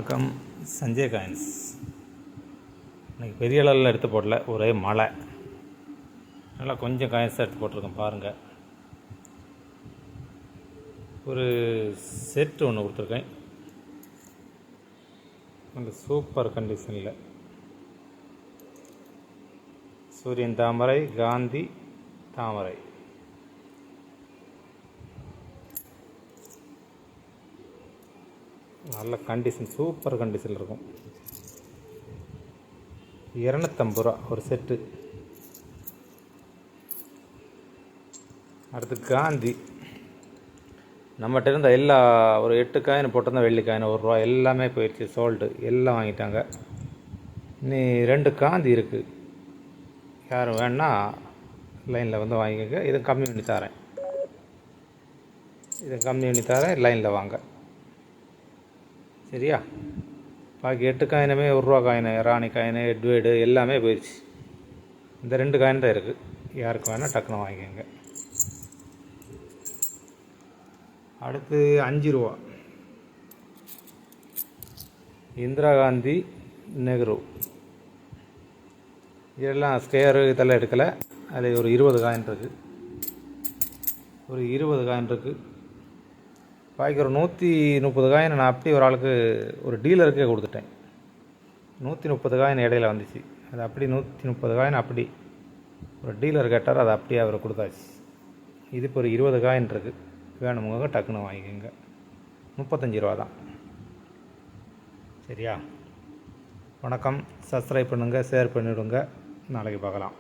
வணக்கம். சஞ்சய் காயின்ஸ். இன்றைக்கி பெரிய அளவில் எடுத்து போடல, ஒரே மழை. நல்லா கொஞ்சம் காயின்ஸ் எடுத்து போட்டிருக்கேன் பாருங்கள். ஒரு செட்டு ஒன்று கொடுத்துருக்கேன், நல்ல சூப்பர் கண்டிஷனில். சூரியன் தாமரை, காந்தி தாமரை. நல்ல கண்டிஷன், சூப்பர் கண்டிஷனில் இருக்கும். 250 ரூபா ஒரு செட்டு. அடுத்து காந்தி. நம்மகிட்ட இருந்த எல்லா ஒரு 8 காயின் போட்டிருந்தா, வெள்ளி காயின் 1 ரூபா எல்லாமே போயிடுச்சு, சோல்டு, எல்லாம் வாங்கிட்டாங்க. இன்னி 2 காந்தி இருக்குது. யாரும் வேணா லைனில் வந்து வாங்கிக்கோங்க. இதை கம்மி பண்ணி தரேன், லைனில் வாங்க, சரியா? பாக்கி 8 காயினுமே 1 ரூபா காயின், ராணி காயின், எட்வேர்டு எல்லாமே போயிடுச்சு. இந்த 2 காயின் தான் இருக்குது. யாருக்கு வேணால் டக்குன்னு வாங்கிக்கோங்க. அடுத்து 5 ரூபா இந்திரா காந்தி, நெஹ்ரு. இதெல்லாம் ஸ்கேரு இதெல்லாம் எடுக்கலை. அதில் ஒரு 20 காயின் இருக்குது. பாக்கி ஒரு 130 காயின் நான் அப்படி ஒரு ஆளுக்கு, ஒரு டீலருக்கே கொடுத்துட்டேன். 130 காயின் இடையில வந்துச்சு. அது அப்படி 130 காயின் அப்படி ஒரு டீலர் கேட்டார், அதை அப்படியே அவர் கொடுத்தாச்சு. இது இப்போ ஒரு 20 காயின் இருக்குது. வேணுமுங்க டக்குன்னு வாங்கிக்கோங்க. 35 ரூபா தான், சரியா? வணக்கம். சப்ஸ்கிரைப் பண்ணுங்கள், ஷேர் பண்ணிவிடுங்க. நாளைக்கு பார்க்கலாம்.